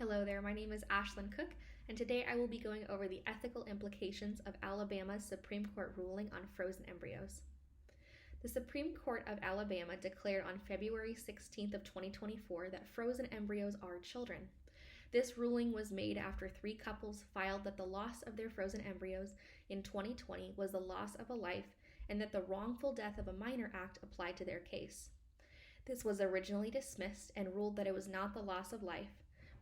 Hello there, my name is Ashlyn Cook, and today I will be going over the ethical implications of Alabama's Supreme Court ruling on frozen embryos. The Supreme Court of Alabama declared on February 16th of 2024 that frozen embryos are children. This ruling was made after 3 couples filed that the loss of their frozen embryos in 2020 was the loss of a life and that the Wrongful Death of a Minor Act applied to their case. This was originally dismissed and ruled that it was not the loss of life,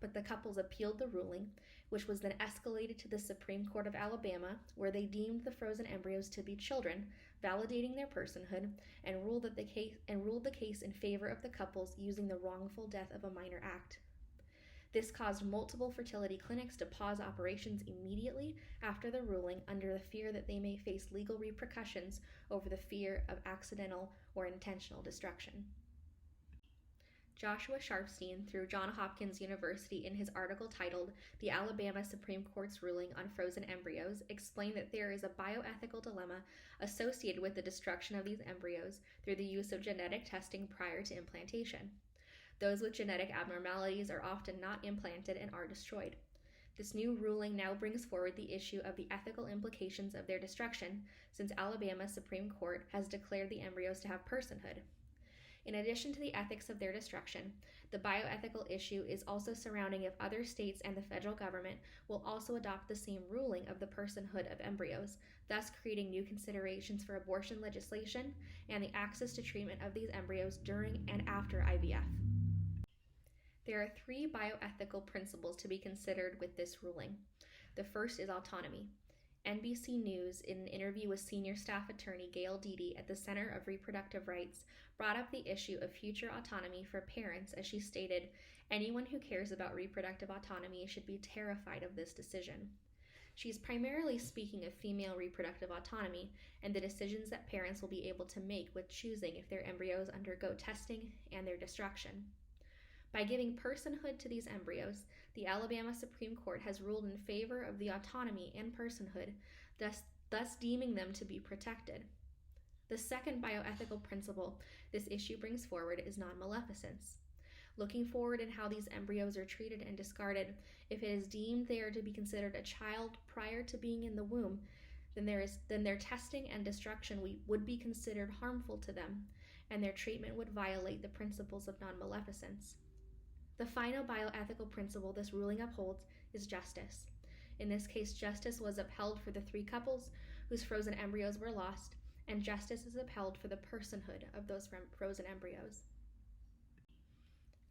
but the couples appealed the ruling, which was then escalated to the Supreme Court of Alabama, where they deemed the frozen embryos to be children, validating their personhood, and ruled the case in favor of the couples using the Wrongful Death of a Minor Act. This caused multiple fertility clinics to pause operations immediately after the ruling under the fear that they may face legal repercussions over the fear of accidental or intentional destruction. Joshua Sharfstein, through Johns Hopkins University, in his article titled "The Alabama Supreme Court's Ruling on Frozen Embryos," explained that there is a bioethical dilemma associated with the destruction of these embryos through the use of genetic testing prior to implantation. Those with genetic abnormalities are often not implanted and are destroyed. This new ruling now brings forward the issue of the ethical implications of their destruction, since Alabama's Supreme Court has declared the embryos to have personhood. In addition to the ethics of their destruction, the bioethical issue is also surrounding if other states and the federal government will also adopt the same ruling of the personhood of embryos, thus creating new considerations for abortion legislation and the access to treatment of these embryos during and after IVF. There are 3 bioethical principles to be considered with this ruling. The first is autonomy. NBC News, in an interview with senior staff attorney Gail Deedy at the Center of Reproductive Rights, brought up the issue of future autonomy for parents as she stated, "Anyone who cares about reproductive autonomy should be terrified of this decision." She's primarily speaking of female reproductive autonomy and the decisions that parents will be able to make with choosing if their embryos undergo testing and their destruction. By giving personhood to these embryos, the Alabama Supreme Court has ruled in favor of the autonomy and personhood, thus deeming them to be protected. The second bioethical principle this issue brings forward is non-maleficence. Looking forward in how these embryos are treated and discarded, if it is deemed they are to be considered a child prior to being in the womb, then their testing and destruction would be considered harmful to them, and their treatment would violate the principles of non-maleficence. The final bioethical principle this ruling upholds is justice. In this case, justice was upheld for the 3 couples whose frozen embryos were lost, and justice is upheld for the personhood of those frozen embryos.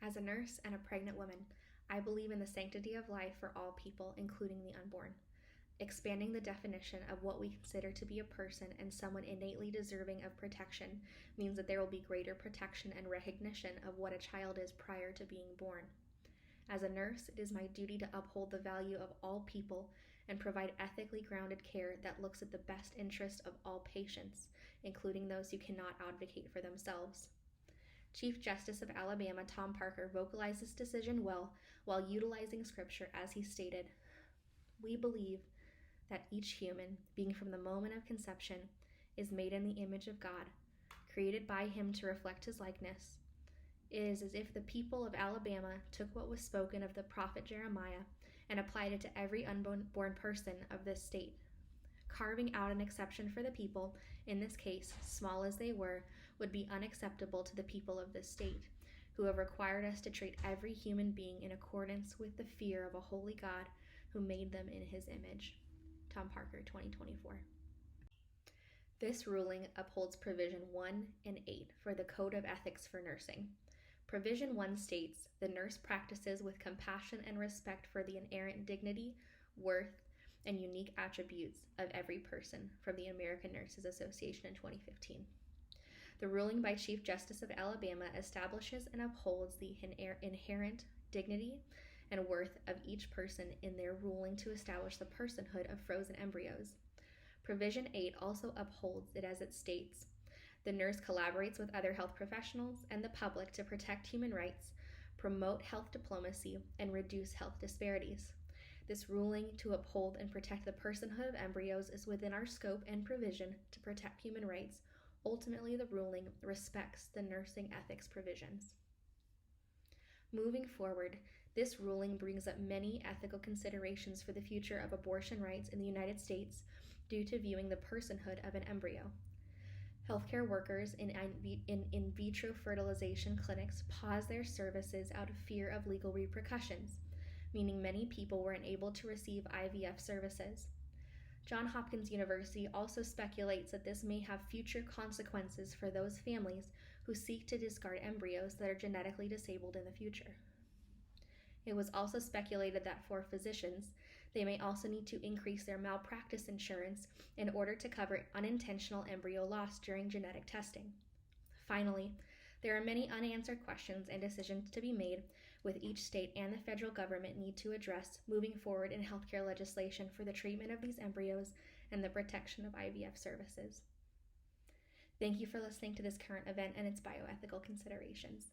As a nurse and a pregnant woman, I believe in the sanctity of life for all people, including the unborn. Expanding the definition of what we consider to be a person and someone innately deserving of protection means that there will be greater protection and recognition of what a child is prior to being born. As a nurse, it is my duty to uphold the value of all people and provide ethically grounded care that looks at the best interest of all patients, including those who cannot advocate for themselves. Chief Justice of Alabama Tom Parker vocalized this decision well while utilizing scripture as he stated, "We believe that each human, being from the moment of conception, is made in the image of God, created by him to reflect his likeness. It is as if the people of Alabama took what was spoken of the prophet Jeremiah and applied it to every unborn person of this state. Carving out an exception for the people, in this case, small as they were, would be unacceptable to the people of this state, who have required us to treat every human being in accordance with the fear of a holy God who made them in his image." Tom Parker, 2024. This ruling upholds Provision 1 and 8 for the Code of Ethics for Nursing. Provision 1 states, "The nurse practices with compassion and respect for the inherent dignity, worth, and unique attributes of every person," from the American Nurses Association in 2015. The ruling by Chief Justice of Alabama establishes and upholds the inherent dignity and worth of each person in their ruling to establish the personhood of frozen embryos. Provision 8 also upholds it as it states, "The nurse collaborates with other health professionals and the public to protect human rights, promote health diplomacy, and reduce health disparities." This ruling to uphold and protect the personhood of embryos is within our scope and provision to protect human rights. Ultimately, the ruling respects the nursing ethics provisions. Moving forward, This ruling brings up many ethical considerations for the future of abortion rights in the United States due to viewing the personhood of an embryo. Healthcare workers in vitro fertilization clinics paused their services out of fear of legal repercussions, meaning many people were unable to receive IVF services. Johns Hopkins University also speculates that this may have future consequences for those families who seek to discard embryos that are genetically disabled in the future. It was also speculated that for physicians, they may also need to increase their malpractice insurance in order to cover unintentional embryo loss during genetic testing. Finally, there are many unanswered questions and decisions to be made with each state and the federal government need to address moving forward in healthcare legislation for the treatment of these embryos and the protection of IVF services. Thank you for listening to this current event and its bioethical considerations.